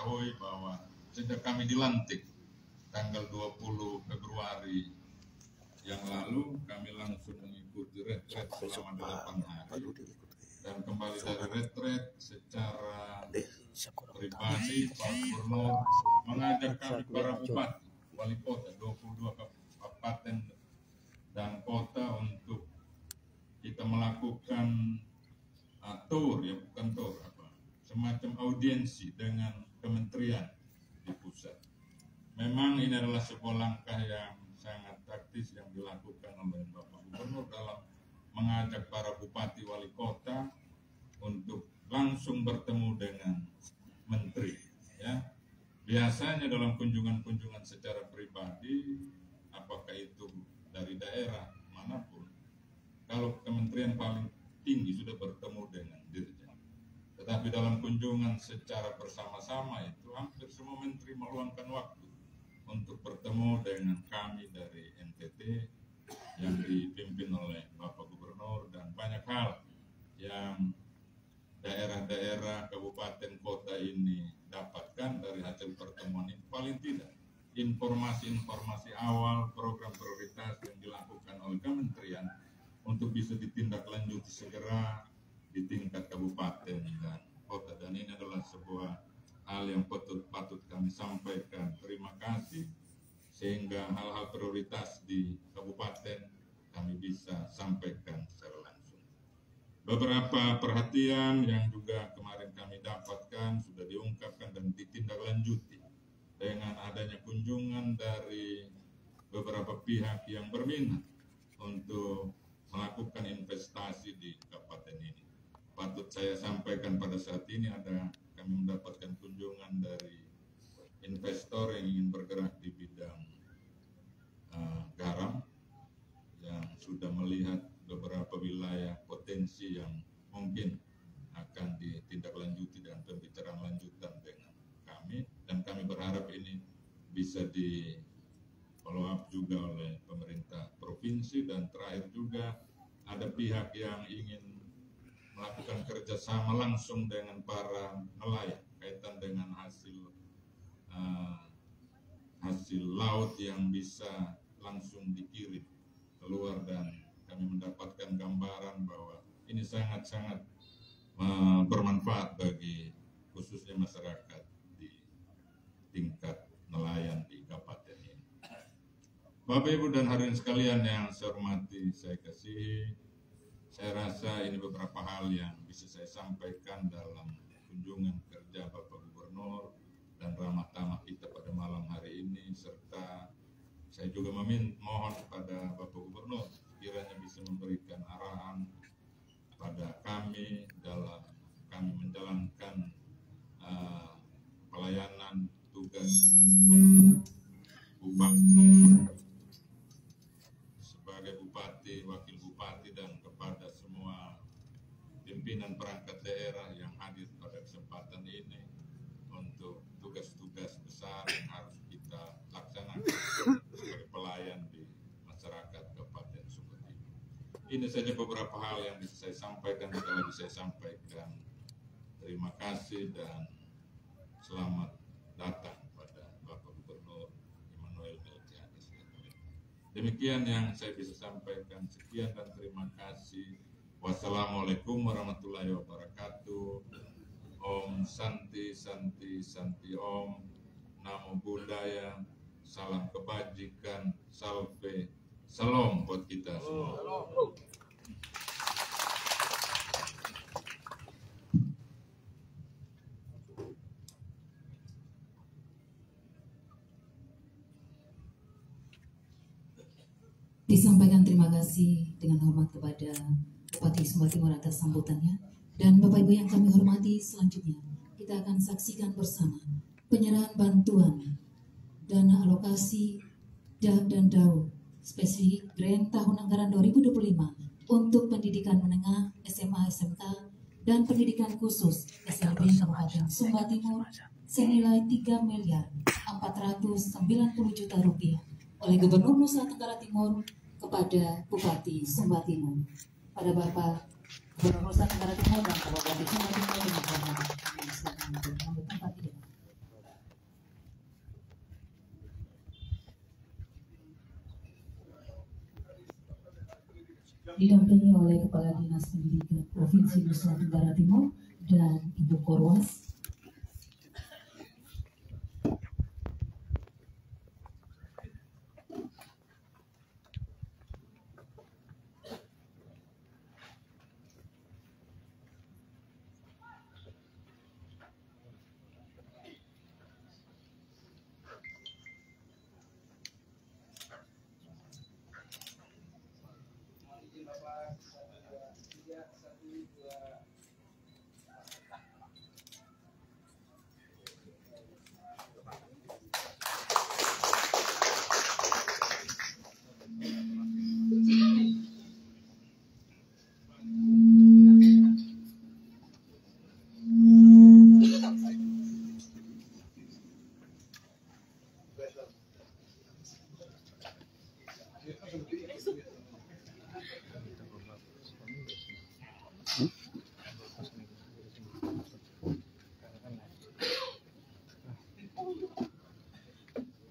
ketahui bahwa sejak kami dilantik tanggal 20 Februari yang lalu, kami langsung mengikuti retret selama 8 hari dan kembali dari retret secara pribadi. Pak Gubernur mengajak kami para bupati, wali kota 22 kabupaten dan kota untuk kita melakukan tour, ya bukan tour, semacam audiensi dengan kementerian di pusat. Memang ini adalah sebuah langkah yang sangat taktis yang dilakukan oleh Bapak Gubernur dalam mengajak para bupati wali kota untuk langsung bertemu dengan menteri. Ya, biasanya dalam kunjungan-kunjungan secara pribadi, apakah itu dari daerah manapun, kalau kementerian paling tinggi sudah bertemu dengan dirjen. Tetapi dalam kunjungan secara bersama-sama itu hampir semua menteri meluangkan waktu untuk bertemu dengan kami dari NTT yang dipimpin oleh Bapak Gubernur, dan banyak hal yang daerah-daerah, kabupaten, kota ini dapatkan dari hasil pertemuan ini. Paling tidak informasi-informasi awal, program prioritas yang dilakukan oleh kementerian untuk bisa ditindaklanjuti segera di tingkat kabupaten dan kota, dan ini adalah sebuah hal yang patut kami sampaikan terima kasih, sehingga hal-hal prioritas di kabupaten kami bisa sampaikan secara langsung. Beberapa perhatian yang juga kemarin kami dapatkan sudah diungkapkan dan ditindaklanjuti dengan adanya kunjungan dari beberapa pihak yang berminat untuk melakukan investasi di kabupaten ini. Patut saya sampaikan pada saat ini kami mendapatkan kunjungan dari investor yang ingin bergerak di bidang garam, yang sudah melihat beberapa wilayah potensi yang mungkin akan ditindaklanjuti dan pembicaraan lanjutan dengan kami, dan kami berharap ini bisa di follow up juga oleh pemerintah provinsi. Dan terakhir juga ada pihak yang ingin melakukan kerjasama langsung dengan para nelayan kaitan dengan hasil laut yang bisa langsung dikirim keluar, dan kami mendapatkan gambaran bahwa ini sangat-sangat bermanfaat bagi khususnya masyarakat di tingkat nelayan di kabupaten ini. Bapak, Ibu, dan hadirin sekalian yang saya hormati, saya kasihi, saya rasa ini beberapa hal yang bisa saya sampaikan dalam kunjungan kerja Bapak Gubernur dan ramah tamah kita pada malam hari ini, serta saya juga mohon kepada Bapak Gubernur kiranya bisa memberikan arahan pada kami dalam kami menjalankan pelayanan tugas bupati sebagai bupati, wakil bupati, dan kepada semua pimpinan perangkat daerah yang hadir pada kesempatan ini untuk tugas-tugas besar yang harus kita laksanakan sebagai pelayan di masyarakat Kabupaten Sumber ini. Ini saja beberapa hal yang bisa saya sampaikan. Sekali lagi saya sampaikan terima kasih dan selamat datang pada Bapak Gubernur Immanuel Melkiades. Demikian yang saya bisa sampaikan. Sekian dan terima kasih. Wassalamualaikum warahmatullahi wabarakatuh. Om Santi Santi Santi Om. Namo Buddhaya. Salam kebajikan. Salve. Salam buat kita semua. Disampaikan terima kasih dengan hormat kepada Bupati Sumbar Timur atas sambutannya. Dan Bapak Ibu yang kami hormati, selanjutnya kita akan saksikan bersama penyerahan bantuan dana alokasi DAP dan DAU spesifik grant tahun anggaran 2025 untuk pendidikan menengah SMA SMK dan pendidikan khusus SLB Kabupaten Sumbar Timur senilai Rp3.490.000.000 oleh Gubernur Nusa Tenggara Timur kepada Bupati Sumbar Timur. Pada Bapak Gubernur Nusa Tenggara Timur dan Bupati Sumbar Timur dengan hormat kami silakan untuk mengambil tempat di depan. didampingi oleh Kepala Dinas Pendidikan Provinsi Nusa Tenggara Timur dan Ibu Korwas.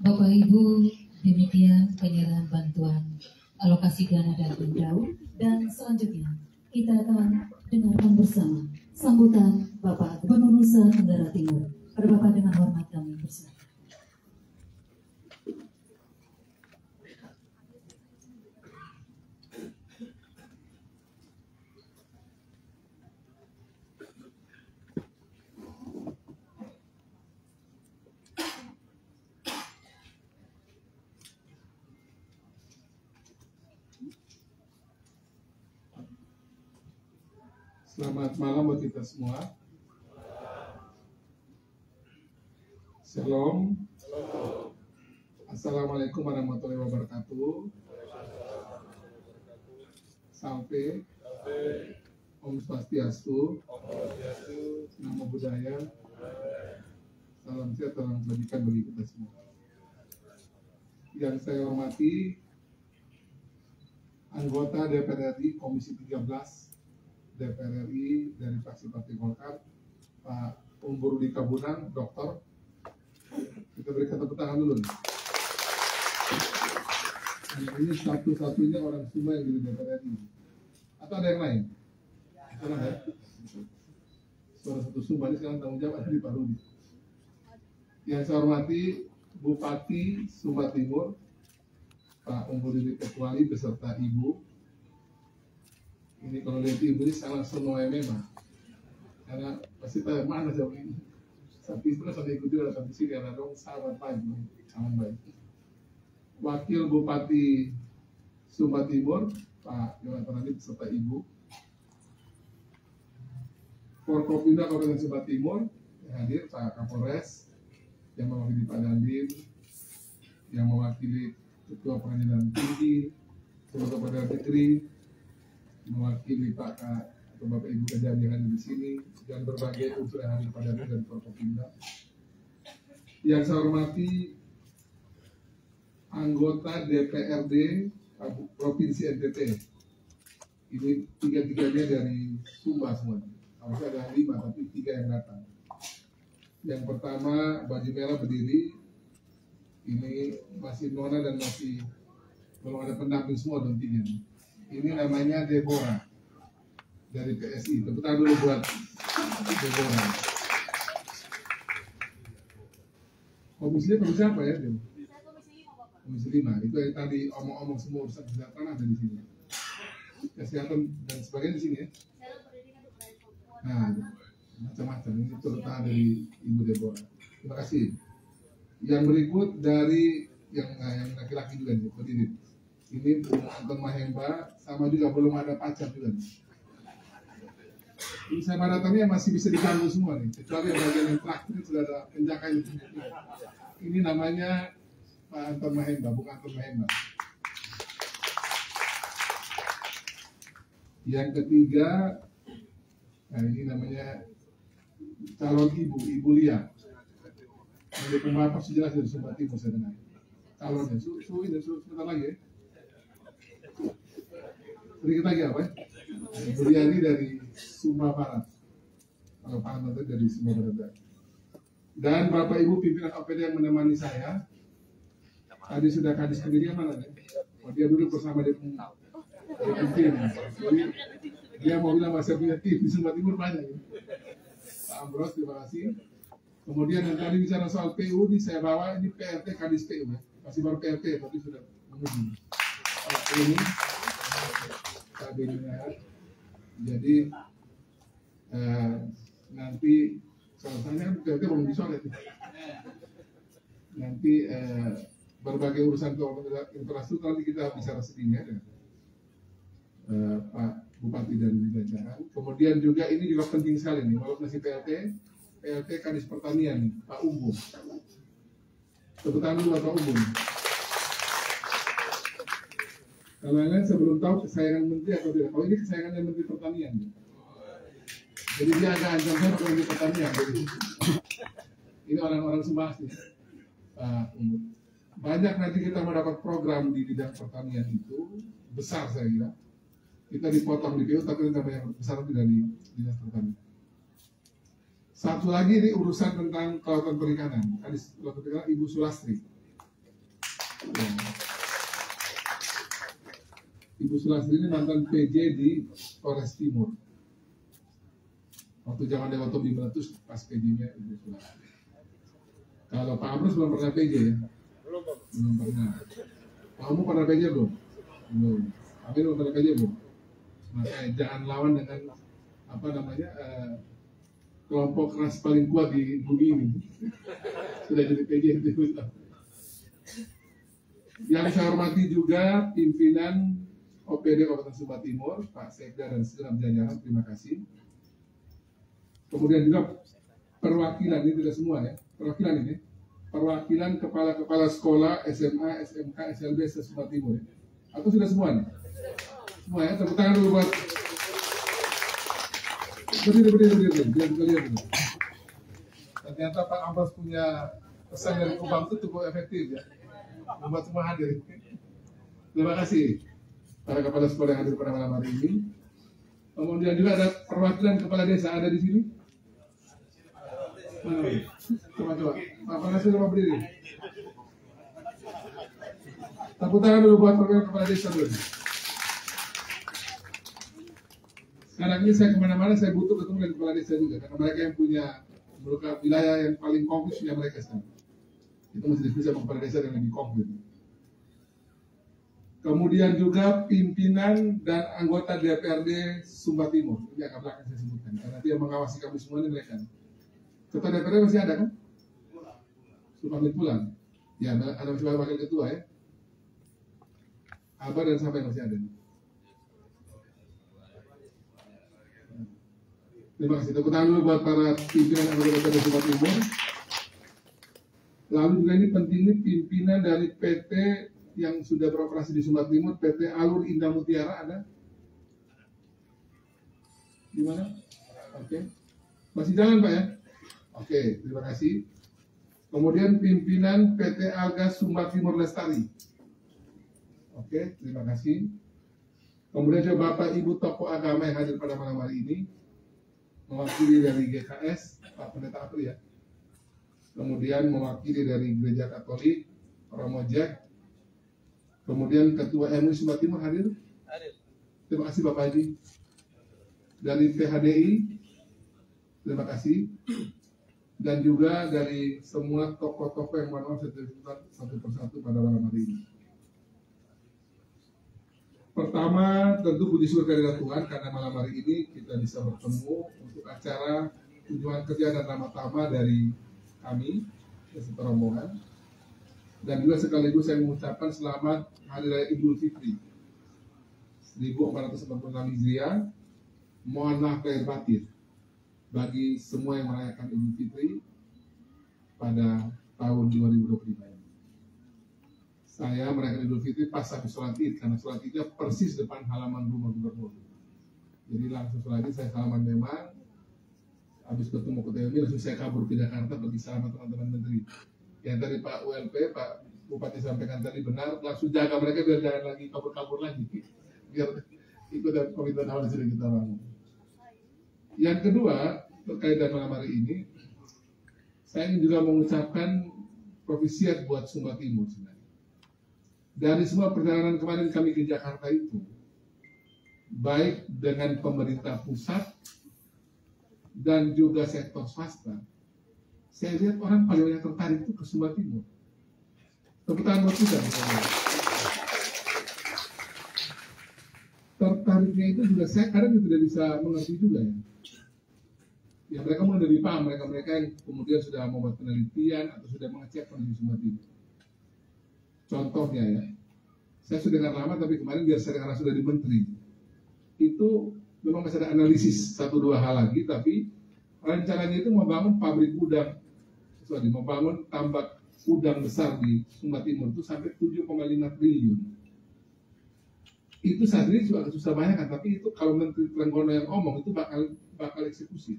Bapak Ibu, demikian penyerahan bantuan alokasi dana dan mendaur, dan selanjutnya kita akan dengarkan bersama sambutan Bapak Gubernur Nusa Tenggara Timur. Pada Bapak dengan hormat kami persilakan. Selamat malam buat kita semua. Shalom. Assalamualaikum warahmatullahi wabarakatuh. Sampai Om Swastiastu, Namo Buddhaya, salam sehat, salam kebajikan bagi kita semua. Yang saya hormati anggota DPR RI Komisi 13 DPR RI dari fraksi Partai Golkar, Pak Umbur di Kabunang, Dokter. Kita berikan tepuk tangan dulu. Nah, ini satu-satunya orang Sumba yang di DPR RI. Atau ada yang lain? Ada ya? Suara satu Sumba ini sekarang tanggung jawab ada di Pak Rudi. Yang saya hormati Bupati Sumba Timur, Pak Umbur di Ketuali beserta Ibu. Ini kalau lihat ibu ini sangat semua memang, karena pasti tanya mana jauh ini. Sampai itu sampai ikut juga sampai sini karena dong sahabat baik, sangat baik. Wakil Bupati Sumba Timur, Pak Yonatan Adib beserta Ibu. Forkopimda Kabupaten Sumba Timur yang hadir, Pak Kapolres yang mewakili Pak Dandim, yang mewakili Ketua Pengadilan Tinggi, Ketua Pengadilan Negeri, mewakili Pak atau Bapak Ibu Kejari yang ada di sini, dan berbagai unsur yang hadir pada dan Forkopimda. Yang saya hormati anggota DPRD Provinsi NTT. Ini tiga-tiganya dari Sumba semua. Harusnya ada 5 tapi 3 yang datang. Yang pertama baju merah berdiri. Ini masih nona dan masih belum ada pendamping semua dong 3. Ini namanya Deborah dari PSI. Tepuk tangan dulu buat Deborah. Komisinya komisi apa ya? Komisi 5. Itu yang tadi omong-omong semua urusan kesehatan ada di sini. Kesehatan dan sebagainya di sini ya. Nah, macam-macam. Ini turut tangan dari Ibu Deborah. Terima kasih. Yang berikut dari yang laki-laki juga nih, berdiri. Ini Bu Anton Mahemba, sama juga belum ada pacar juga nih. Ini sama datangnya masih bisa diganggu semua nih, kecuali yang bagian yang terakhir sudah ada penjagaan. Ini namanya Pak Anton Mahemba, bukan Anton Mahemba. Yang ketiga, nah ini namanya calon Ibu Lia. Mendukung Bapak sejelas dari Sumba Timur saya dengar. Calonnya, sebentar lagi ya. Sedikit lagi apa ya? Ibu Lia ini dari Sumba Barat. Kalau Pak Anton dari Sumba Barat. Dan Bapak Ibu pimpinan OPD yang menemani saya. Tadi sudah Kadis Pendidikan mana nih? Oh, dia duduk bersama dia. penting. Jadi dia mau bilang masa punya tim di Sumba Timur banyak. Ya. Pak Ambros, terima kasih. Kemudian yang tadi bicara soal PU ini saya bawa ini PRT Kadis PU ya. Masih baru PRT tapi sudah menguji. Ini kabinet. Jadi nanti soalnya kan PRT belum disolid. Nanti berbagai urusan keuangan infrastruktur nanti kita bicara sedihnya dengan Pak Bupati dan jajaran. Kemudian juga ini juga penting sekali nih, walaupun masih PLT Kadis Pertanian nih, Pak Umbung. Tepuk tangan dulu Pak Umbung. Kalau lain saya belum tahu kesayangan menteri atau tidak. Kalau ini kesayangannya Menteri Pertanian. Jadi dia agak ancam saya pakai Menteri Pertanian. Jadi ini orang-orang Sumba asli. Pak Umbung. Banyak nanti kita mendapat program di bidang pertanian itu besar saya kira. Kita dipotong di PU tapi kita yang besar tidak di dinas pertanian. Satu lagi ini urusan tentang kelautan perikanan. Kadis kelautan perikanan Ibu Sulastri. Ya. Ibu Sulastri ini mantan PJ di Polres Timur. Waktu zaman Dewa Tobi meletus pas PJ-nya Ibu Sulastri. Kalau Pak Amrus belum pernah PJ ya? Belum pernah. Kamu pernah PJ belum? Belum. Amin belum pernah PJ belum? Maka jangan lawan dengan apa namanya kelompok keras paling kuat di bumi ini. Sudah jadi PJ itu. Yang saya hormati juga pimpinan OPD Kabupaten Sumba Timur, Pak Sekda dan segenap jajaran, terima kasih. Kemudian juga perwakilan, ini tidak semua ya, perwakilan ini, perwakilan kepala-kepala sekolah, SMA, SMK, SLB, Sumba Timur ya. Atau sudah semua nih? Semua ya, tepuk tangan dulu buat berdiri, biar kita lihat dulu. Ternyata Pak Ambros punya pesan dari Kubang itu cukup efektif ya, membuat semua hadir. Terima kasih para kepala sekolah yang hadir pada malam hari ini. Kemudian juga ada perwakilan kepala desa ada di sini. Coba. Apa nasi coba berdiri. Tepuk tangan dulu buat perwakilan kepala desa dulu. Sekarang ini saya kemana-mana saya butuh ketemu dengan kepala desa juga karena mereka yang punya wilayah yang paling konkret punya mereka sekarang. Itu mesti diskusi sama kepala desa yang lebih konkret. Kemudian juga pimpinan dan anggota DPRD Sumba Timur. Ini agak belakang saya sebutkan karena dia mengawasi kami semua ini mereka. Ketua DPRD masih ada kan? Sudah pamit pulang. Ya, ada masih wakil ketua ya. Abah dan sampai masih ada. Terima kasih. Tepuk tangan dulu buat para pimpinan anggota DPRD Sumba Timur. Lalu juga ini pentingnya pimpinan dari PT yang sudah beroperasi di Sumba Timur, PT Alur Indah Mutiara ada? Di mana? Oke. Masih jalan Pak ya? Oke, terima kasih. Kemudian pimpinan PT Alga Sumba Timur Lestari. Oke, terima kasih. Kemudian juga Bapak Ibu tokoh agama yang hadir pada malam hari ini, mewakili dari GKS, Pak Pendeta Apri ya. Kemudian mewakili dari Gereja Katolik, Romo Jack. Kemudian Ketua MUI Sumba Timur hadir? Hadir. Terima kasih Bapak Haji. Dari PHDI, terima kasih. Dan juga dari semua tokoh-tokoh yang maaf saya sebutkan satu persatu pada malam hari ini. Pertama, tentu puji syukur kehadirat Tuhan karena malam hari ini kita bisa bertemu untuk acara kunjungan kerja dan nama-nama dari kami, beserta rombongan. Dan juga sekaligus saya mengucapkan selamat Hari Raya Idul Fitri 1446 Hijriah. Mohon maaf lahir batin bagi semua yang merayakan Idul Fitri pada tahun 2025 ini. Saya merayakan Idul Fitri pas habis sholat Id karena sholat Idnya persis depan halaman rumah gubernur. Jadi langsung sholat Id saya salaman memang. Habis ketemu Ketua MUI langsung saya kabur ke Jakarta pergi sama teman-teman menteri. Yang tadi Pak ULP, Pak Bupati sampaikan tadi benar, langsung jaga mereka biar jangan lagi kabur-kabur lagi, biar ikut dalam komitmen awal yang sudah kita bangun. Yang kedua, terkait dengan malam hari ini, saya ingin juga mengucapkan profisiat buat Sumba Timur sebenarnya. Dari semua perjalanan kemarin kami ke Jakarta itu, baik dengan pemerintah pusat dan juga sektor swasta. Saya lihat orang paling banyak tertarik itu ke Sumba Timur. Tepuk tangan buat kita. Tertariknya itu juga saya kadang tidak bisa mengerti juga ya. Ya mereka mulai dari paham, mereka yang kemudian sudah membuat penelitian atau sudah mengecek kondisi Sumba Timur. Contohnya ya, saya sudah dengar lama tapi kemarin biar saya dengar sudah di Menteri. Itu memang masih ada analisis 1-2 hal lagi, tapi rencananya itu membangun pabrik udang, membangun tambak udang besar di Sumba Timur itu sampai 7,5 triliun. Itu saat ini juga susah banyak kan, tapi itu kalau Menteri Trenggono yang ngomong itu bakal eksekusi.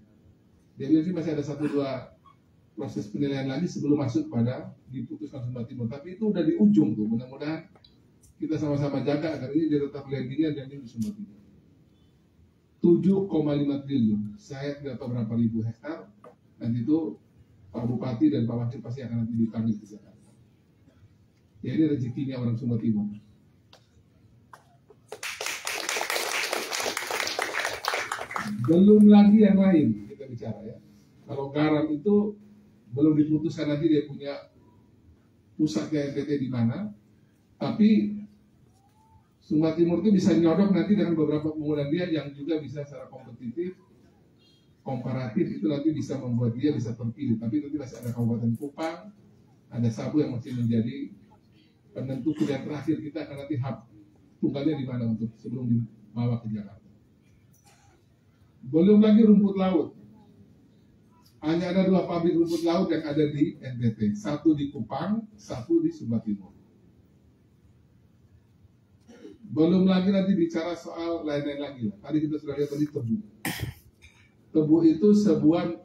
Jadi masih ada 1-2 proses penilaian lagi sebelum masuk pada diputuskan Sumba Timur. Tapi itu udah di ujung tuh, mudah-mudahan kita sama-sama jaga agar ini dia tetap landingnya dan ini di Sumba Timur. 7,5 triliun, saya tidak tahu berapa ribu hektar, dan itu Pak Bupati dan Pak Wakil pasti akan nanti dipanggil ke Jakarta. Ya ini rezekinya orang Sumba Timur. Belum lagi yang lain kita bicara ya. Kalau garam itu belum diputuskan nanti dia punya pusatnya NTT di mana, tapi Sumba Timur itu bisa nyodok nanti dengan beberapa penggunaan dia yang juga bisa secara kompetitif, komparatif itu nanti bisa membuat dia bisa terpilih. Tapi nanti masih ada Kabupaten Kupang, ada Sabu yang masih menjadi penentu pilihan terakhir kita akan nanti hub tunggalnya di mana untuk sebelum dibawa ke Jakarta. Belum lagi rumput laut. Hanya ada 2 pabrik rumput laut yang ada di NTT, 1 di Kupang, 1 di Sumba Timur. Belum lagi nanti bicara soal lain-lain lagi. Tadi kita sudah lihat tadi tebu. Tebu itu sebuah,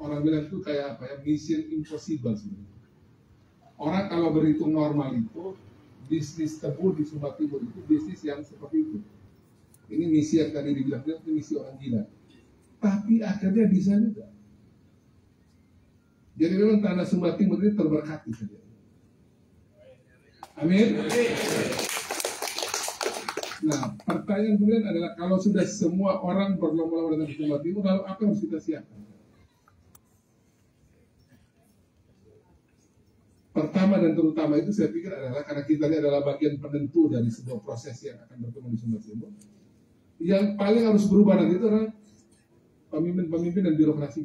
orang bilang itu kayak apa ya, mission impossible sebenarnya. Orang kalau berhitung normal itu, bisnis tebu di Sumba Timur itu bisnis yang seperti itu. Ini misi yang tadi dibilang, itu misi orang gila. Tapi akhirnya bisa juga. Jadi memang tanah Sumba Timur ini terberkati saja. Amin. Nah, pertanyaan kemudian adalah kalau sudah semua orang berlomba-lomba dengan Sumba Timur, lalu apa yang harus kita siapkan? Pertama dan terutama itu saya pikir adalah karena kita ini adalah bagian penentu dari sebuah proses yang akan berkembang di Sumba Timur. Yang paling harus berubah nanti itu adalah pemimpin-pemimpin dan birokrasi.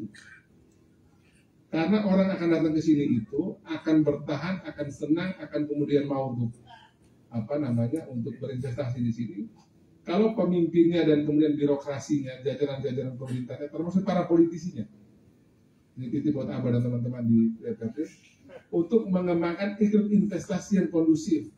Karena orang akan datang ke sini itu akan bertahan, akan senang, akan kemudian mau untuk untuk berinvestasi di sini. Kalau pemimpinnya dan kemudian birokrasinya, jajaran-jajaran pemerintahnya, termasuk para politisinya, ini titip buat Abah dan teman-teman di DPRD, untuk mengembangkan iklim investasi yang kondusif,